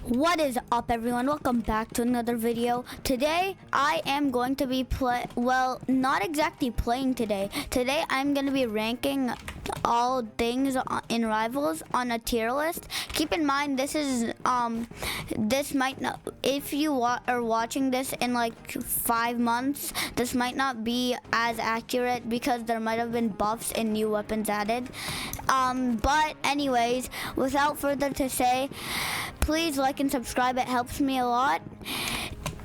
What is up, everyone? Welcome back to another video. Today I am going to be not exactly playing today. Today I'm going to be ranking all things in Rivals on a tier list. Keep in mind this might not, if you are watching this in like 5 months, this might not be as accurate because there might have been buffs and new weapons added. But anyways, without further to say, please like and subscribe. It helps me a lot,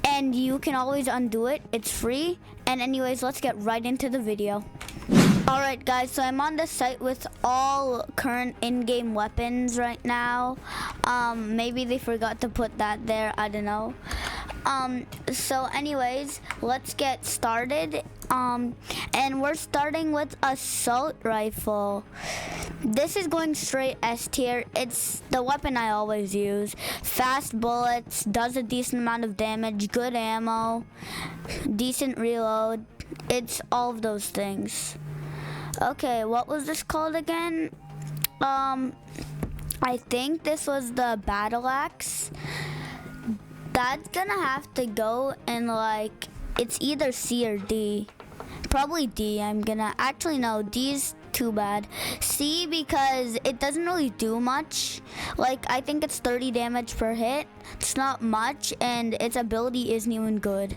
and you can always undo it. It's free. And anyways, let's get right into the video. Alright guys, so I'm on the site with all current in-game weapons right now. Maybe they forgot to put that there, I don't know. So anyways, let's get started. And we're starting with assault rifle. This is going straight S tier. It's the weapon I always use. Fast bullets, does a decent amount of damage, good ammo, decent reload. It's all of those things. Okay, what was this called again? I think this was the battle axe. That's gonna have to go in like, it's either C or D. Probably D. Actually no, D's too bad. C, because it doesn't really do much. Like, I think it's 30 damage per hit. It's not much, and its ability isn't even good.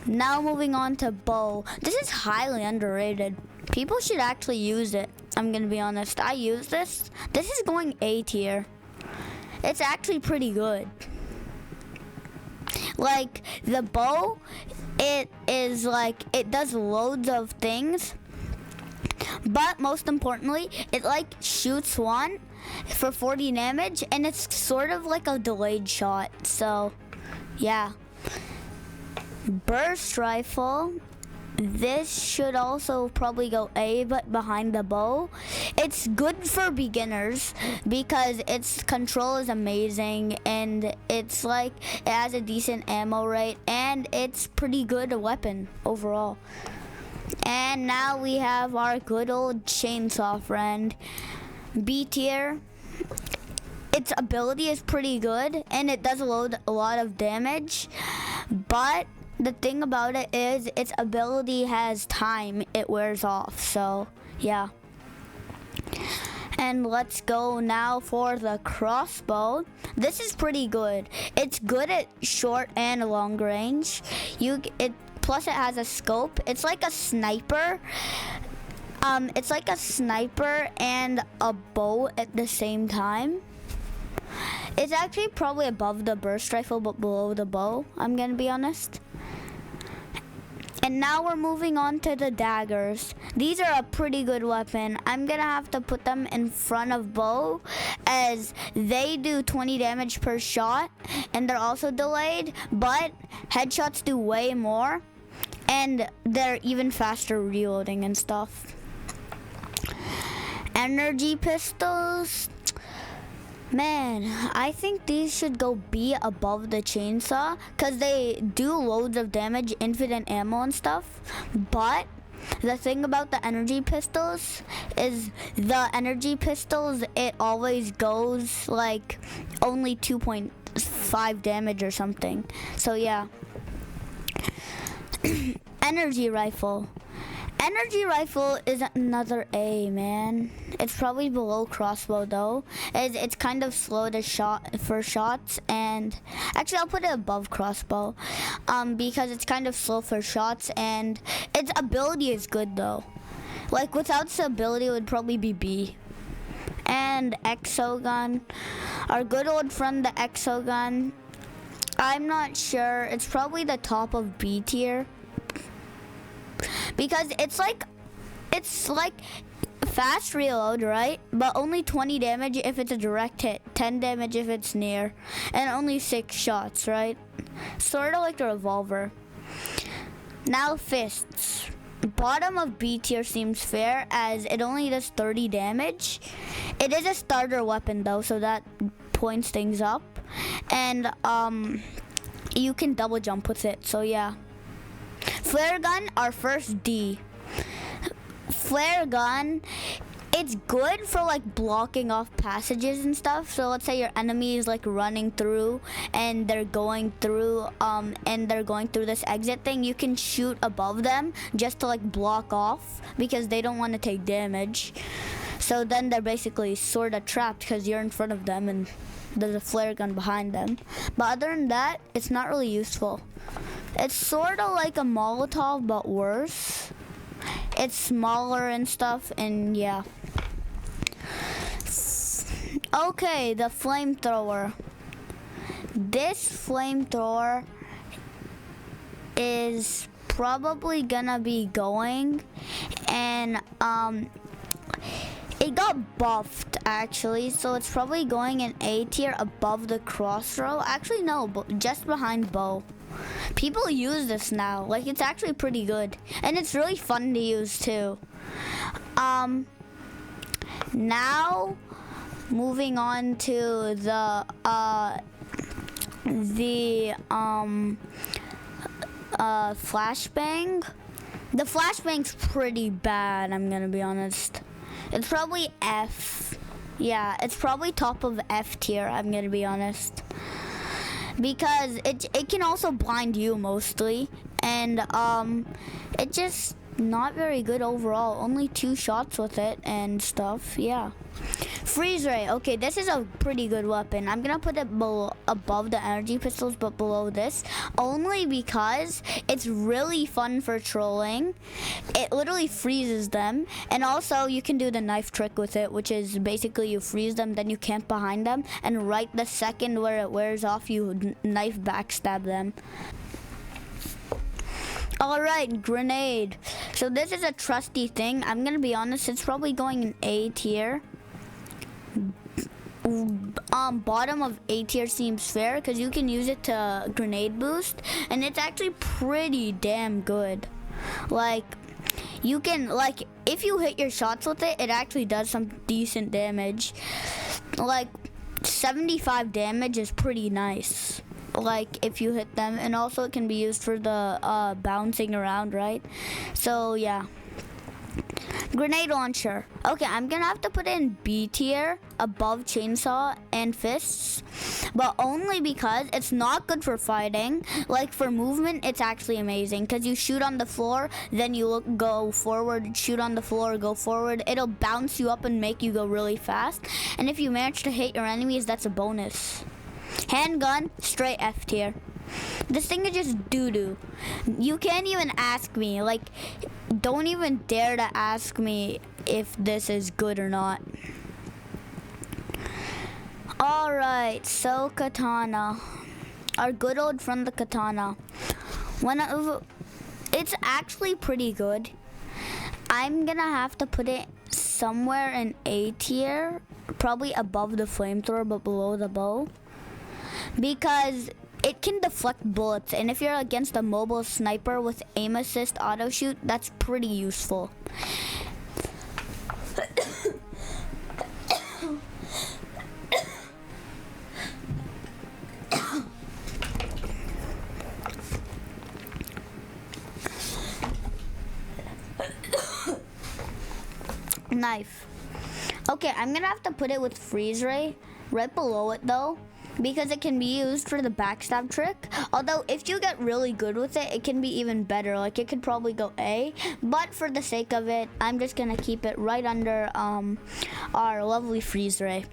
Now moving on to bow. This is highly underrated. People should actually use it. I'm gonna be honest. I use this. This is going A tier. It's actually pretty good. Like, the bow, it is like, it does loads of things, but most importantly, it like shoots one for 40 damage, and it's sort of like a delayed shot. So yeah. Burst rifle. This should also probably go A, but behind the bow. It's good for beginners because its control is amazing, and it's like, it has a decent ammo rate, and it's pretty good a weapon overall. And now we have our good old chainsaw friend, B tier. Its ability is pretty good, and it does load a lot of damage, but the thing about it is its ability has time it wears off. So yeah. And let's go now for the crossbow. This is pretty good. It's good at short and long range. Plus it has a scope. It's like a sniper. It's like a sniper and a bow at the same time. It's actually probably above the burst rifle but below the bow, I'm gonna be honest. And now we're moving on to the daggers. These are a pretty good weapon. I'm gonna have to put them in front of bow, as they do 20 damage per shot, and they're also delayed, but headshots do way more, and they're even faster reloading and stuff. Energy pistols. Man, I think these should go B above the chainsaw, because they do loads of damage, infinite ammo and stuff. But the thing about the energy pistols is it always goes like only 2.5 damage or something. So yeah. Energy rifle. Energy rifle is another A, man. It's probably below crossbow though. It's kind of slow to for shots, and actually I'll put it above crossbow, because it's kind of slow for shots, and its ability is good though. Like, without its ability, it would probably be B. And exogun, our good old friend, the exogun. I'm not sure. It's probably the top of B tier, because it's like fast reload, right? But only 20 damage if it's a direct hit, 10 damage if it's near, and only 6 shots, right? Sort of like the revolver. Now fists. Bottom of B tier seems fair, as it only does 30 damage. It is a starter weapon though, so that points things up, and you can double jump with it, so yeah. Flare gun, our first D. Flare gun, it's good for like blocking off passages and stuff. So let's say your enemy is like running through and they're going through this exit thing. You can shoot above them just to like block off because they don't want to take damage. So then they're basically sort of trapped because you're in front of them and there's a flare gun behind them. But other than that, it's not really useful. It's sort of like a Molotov but worse. It's smaller and stuff, and yeah. Okay, the flamethrower. This flamethrower is probably gonna be going, and it got buffed actually, so it's probably going in A tier above the crossbow. Actually no, just behind bow. People use this now, like it's actually pretty good, and it's really fun to use too. Now moving on to the flashbang. The flashbang's pretty bad, I'm gonna be honest. It's probably F. Yeah, it's probably top of F tier, I'm gonna be honest. Because it can also blind you mostly, and it just not very good overall. Only 2 shots with it and stuff, yeah. Freeze ray, okay, this is a pretty good weapon. I'm gonna put it above the energy pistols, but below this, only because it's really fun for trolling. It literally freezes them, and also you can do the knife trick with it, which is basically you freeze them, then you camp behind them, and right the second where it wears off, you knife backstab them. Alright, grenade. So this is a trusty thing. I'm gonna be honest, it's probably going in A tier. Bottom of A tier seems fair because you can use it to grenade boost, and it's actually pretty damn good. Like, you can, like, if you hit your shots with it, it actually does some decent damage. Like 75 damage is pretty nice, like if you hit them, and also it can be used for the bouncing around, right? So yeah. Grenade launcher. Okay, I'm gonna have to put it in B tier above chainsaw and fists, but only because it's not good for fighting. Like for movement, it's actually amazing because you shoot on the floor, then you go forward, shoot on the floor, go forward. It'll bounce you up and make you go really fast. And if you manage to hit your enemies, that's a bonus. Handgun, straight F tier. This thing is just doo-doo. You can't even ask me, like, don't even dare to ask me if this is good or not. Alright, so katana. Our good old friend, the katana. It's actually pretty good. I'm gonna have to put it somewhere in A tier, probably above the flamethrower but below the bow, because it can deflect bullets, and if you're against a mobile sniper with aim assist auto shoot, that's pretty useful. Knife. Okay, I'm gonna have to put it with freeze ray right below it though, because it can be used for the backstab trick. Although if you get really good with it, it can be even better. Like it could probably go A, but for the sake of it, I'm just gonna keep it right under our lovely freeze ray.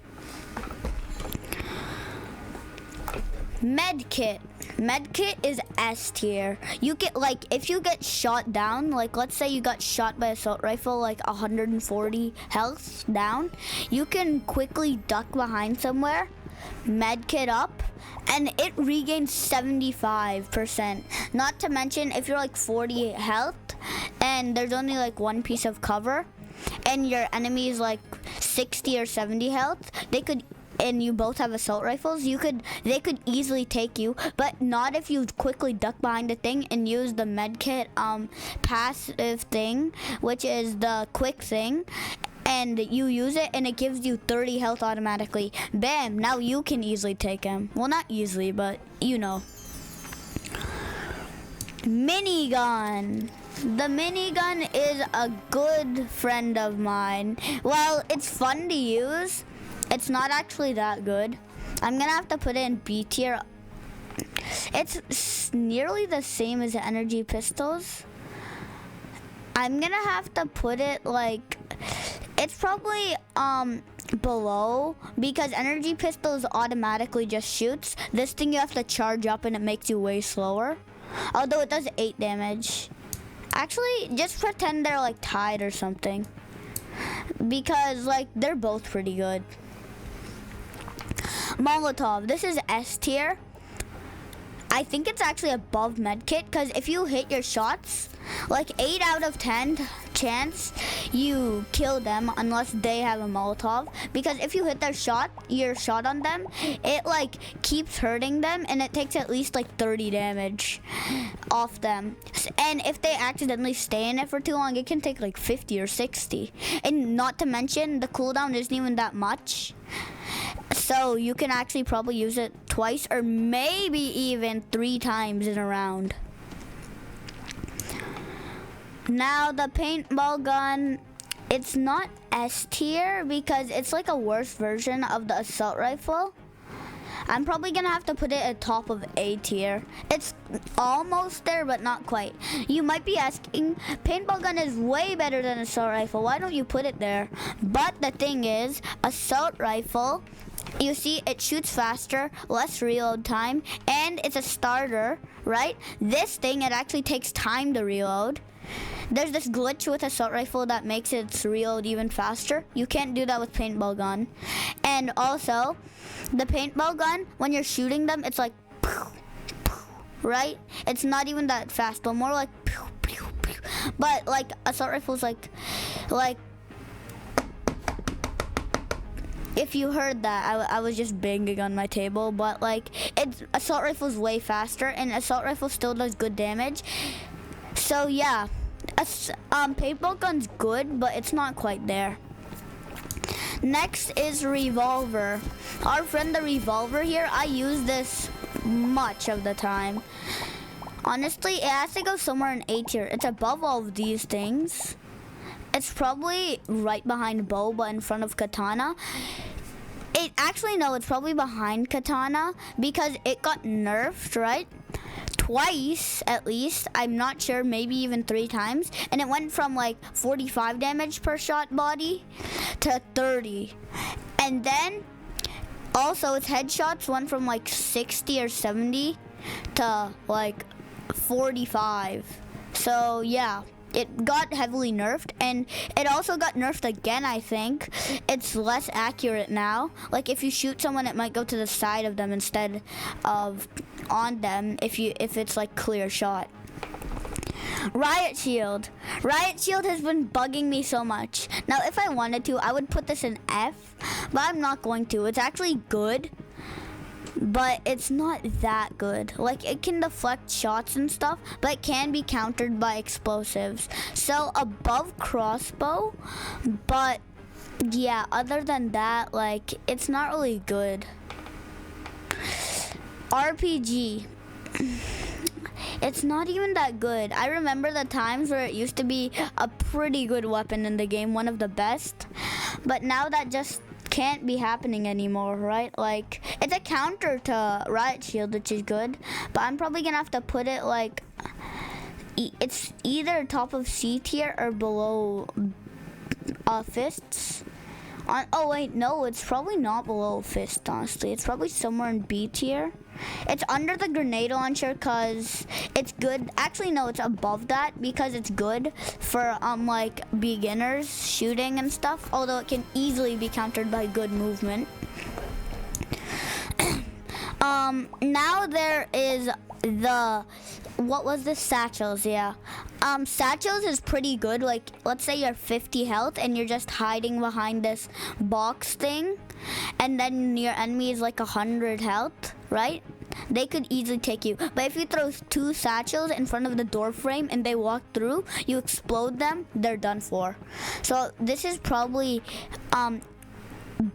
Med kit. Med kit is S tier. You get, like, if you get shot down, like let's say you got shot by assault rifle, like 140 health down, you can quickly duck behind somewhere, med kit up, and it regains 75%. Not to mention if you're like 40 health and there's only like one piece of cover and your enemy is like 60 or 70 health, and you both have assault rifles, they could easily take you, but not if you quickly duck behind the thing and use the medkit passive thing, which is the quick thing, and you use it and it gives you 30 health automatically. Bam, now you can easily take him. Well, not easily, but you know. Minigun. The minigun is a good friend of mine. Well, it's fun to use. It's not actually that good. I'm gonna have to put it in B tier. It's nearly the same as the energy pistols. I'm gonna have to put it like, it's probably below, because energy pistols automatically just shoots. This thing you have to charge up and it makes you way slower. Although it does 8 damage. Actually, just pretend they're like tied or something. Because like they're both pretty good. Molotov, this is S tier. I think it's actually above medkit, because if you hit your shots, like 8 out of 10 chance you kill them unless they have a Molotov. Because if you hit your shot on them, it like keeps hurting them and it takes at least like 30 damage off them. And if they accidentally stay in it for too long, it can take like 50 or 60. And not to mention, the cooldown isn't even that much. So you can actually probably use it twice or maybe even 3 times in a round. Now the paintball gun, it's not S tier because it's like a worse version of the assault rifle. I'm probably gonna have to put it at top of A tier. It's almost there, but not quite. You might be asking, paintball gun is way better than assault rifle. Why don't you put it there? But the thing is, assault rifle, you see, it shoots faster, less reload time, and it's a starter, right? This thing, it actually takes time to reload. There's this glitch with assault rifle that makes its reload even faster. You can't do that with paintball gun. And also, the paintball gun, when you're shooting them, it's like, right? It's not even that fast, but more like, but like assault rifle's like, if you heard that, I was just banging on my table, but like, assault rifle's way faster, and assault rifle still does good damage. So yeah, paintball gun's good, but it's not quite there. Next is revolver. Our friend the revolver here, I use this much of the time. Honestly, it has to go somewhere in A tier. It's above all of these things. It's probably right behind bow, but in front of katana. It's probably behind katana because it got nerfed, right? Twice at least, I'm not sure, maybe even 3 times, and it went from like 45 damage per shot body to 30. And then also its headshots went from like 60 or 70 to like 45. So yeah, it got heavily nerfed, and it also got nerfed again, I think. It's less accurate now. Like if you shoot someone, it might go to the side of them instead of on them if it's like clear shot. Riot Shield. Riot Shield has been bugging me so much. Now if I wanted to, I would put this in F, but I'm not going to. It's actually good, but it's not that good. Like it can deflect shots and stuff, but it can be countered by explosives. So above crossbow, but yeah, other than that, like it's not really good. RPG. It's not even that good. I remember the times where it used to be a pretty good weapon in the game, one of the best. But now that just can't be happening anymore, right? Like, it's a counter to Riot Shield, which is good. But I'm probably gonna have to put it like, it's either top of C tier or below fists. Oh wait, no, it's probably not below fist, honestly. It's probably somewhere in B tier. It's under the grenade launcher because it's good. Actually, no, it's above that because it's good for like beginners shooting and stuff, although it can easily be countered by good movement. Now there is what was this? Satchels, yeah. Satchels is pretty good. Like, let's say you're 50 health and you're just hiding behind this box thing, and then your enemy is like 100 health, right? They could easily take you. But if you throw 2 satchels in front of the door frame and they walk through, you explode them, they're done for. So this is probably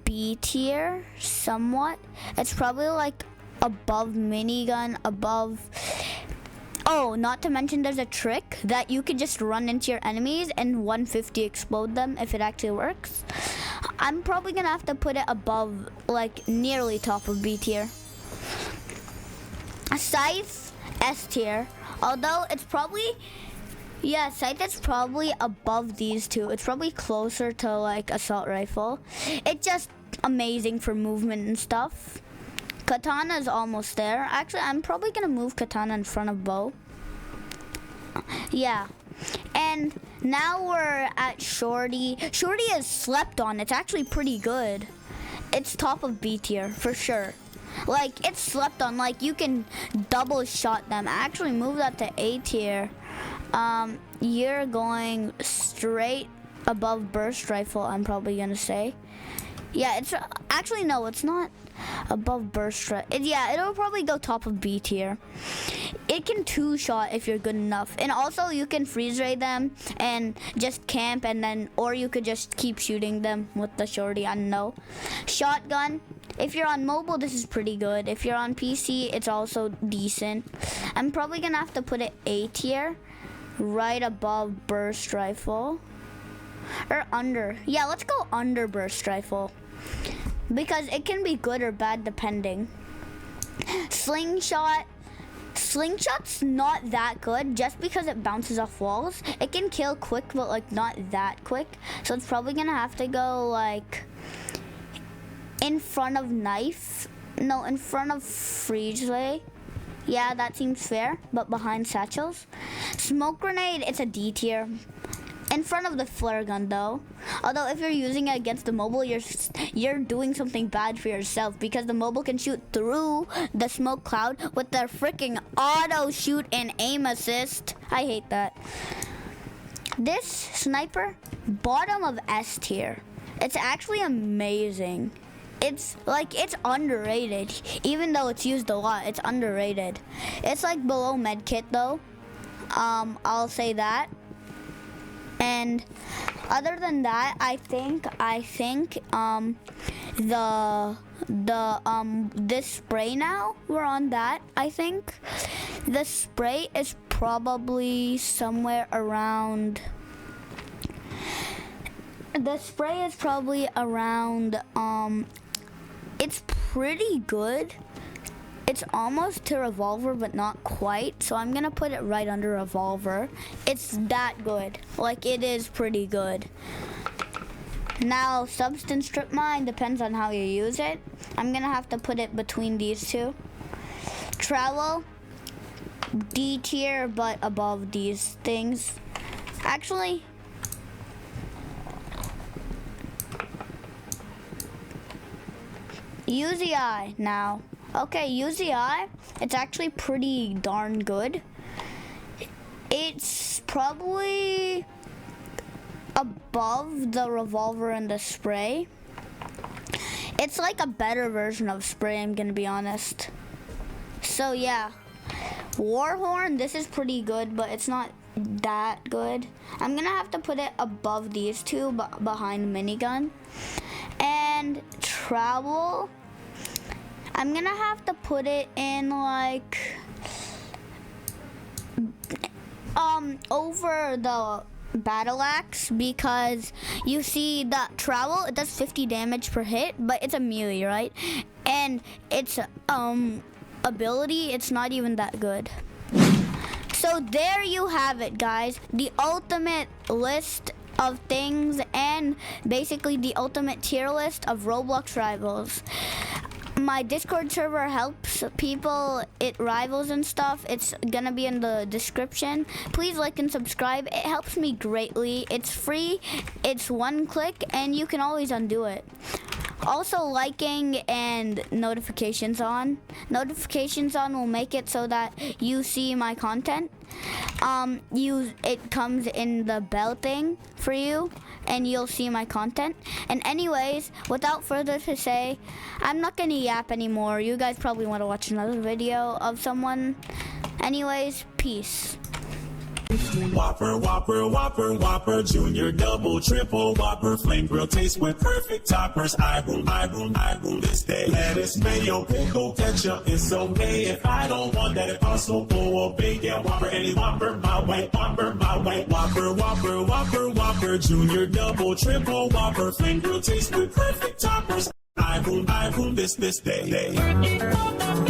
B tier somewhat. It's probably like above minigun, above... Oh, not to mention there's a trick that you can just run into your enemies and 150 explode them if it actually works. I'm probably gonna have to put it above, like nearly top of B tier. Scythe, S tier. Although it's probably, yeah, Scythe is probably above these two. It's probably closer to like assault rifle. It's just amazing for movement and stuff. Katana is almost there. Actually, I'm probably gonna move Katana in front of bow. Yeah. And now we're at Shorty. Shorty is slept on. It's actually pretty good. It's top of B tier for sure. Like, it's slept on. Like, you can double shot them. Actually, move that to A tier. You're going straight above burst rifle, I'm probably gonna say. Yeah, it's actually no, it's not above burst rifle. Yeah, it'll probably go top of B tier. It can two-shot if you're good enough, and also you can freeze ray them and just camp, and then, or you could just keep shooting them with the Shorty. I don't know. Shotgun. If you're on mobile, this is pretty good. If you're on PC, it's also decent. I'm probably gonna have to put it A tier, right above burst rifle. Or under. Yeah, let's go under burst rifle. Because it can be good or bad depending. Slingshot. Slingshot's not that good just because it bounces off walls. It can kill quick, but like not that quick. So it's probably gonna have to go like in front of knife. No, in front of freeze ray. Yeah, that seems fair, but behind satchels. Smoke grenade, it's a D tier. In front of the flare gun though. Although if you're using it against the mobile, you're doing something bad for yourself, because the mobile can shoot through the smoke cloud with their freaking auto shoot and aim assist. I hate that. This sniper, bottom of S tier. It's actually amazing. It's like, it's underrated. Even though it's used a lot, it's underrated. It's like below medkit though. I'll say that. And other than that, I think this spray, now we're on that. I think the spray is probably somewhere around. The spray is probably around. It's pretty good. It's almost to revolver, but not quite. So I'm gonna put it right under revolver. It's that good. Like, it is pretty good. Now, substance strip mine depends on how you use it. I'm gonna have to put it between these two. Travel, D tier, but above these things. Actually, UZI now. Okay, UZI, it's actually pretty darn good. It's probably above the revolver and the spray. It's like a better version of spray, I'm gonna be honest. So yeah, Warhorn, this is pretty good, but it's not that good. I'm gonna have to put it above these two, but behind minigun. And travel, I'm gonna have to put it in like over the battle axe, because you see that travel, it does 50 damage per hit, but it's a melee, right? And its ability, it's not even that good. So there you have it, guys. The ultimate list of things, and basically the ultimate tier list of Roblox rivals. My Discord server helps people, it rivals and stuff. It's gonna be in the description. Please like and subscribe. It helps me greatly. It's free, it's one click, and you can always undo it. Also, liking and notifications on. Notifications on will make it so that you see my content. It comes in the bell thing for you, and you'll see my content. And anyways, without further to say, I'm not gonna yap anymore. You guys probably want to watch another video of someone. Anyways, peace. Whopper, Whopper, Whopper, Whopper, Junior, Double, Triple, Whopper, Flame Grill taste with perfect toppers. I boom this day. Lettuce, mayo, pickle, ketchup, it's okay if I don't want that. If also for a bacon Whopper, any Whopper, my way, Whopper, my way. Whopper, Whopper, Whopper, Whopper, Junior, Double, Triple, Whopper, Flame Grill taste with perfect toppers. I boom this day.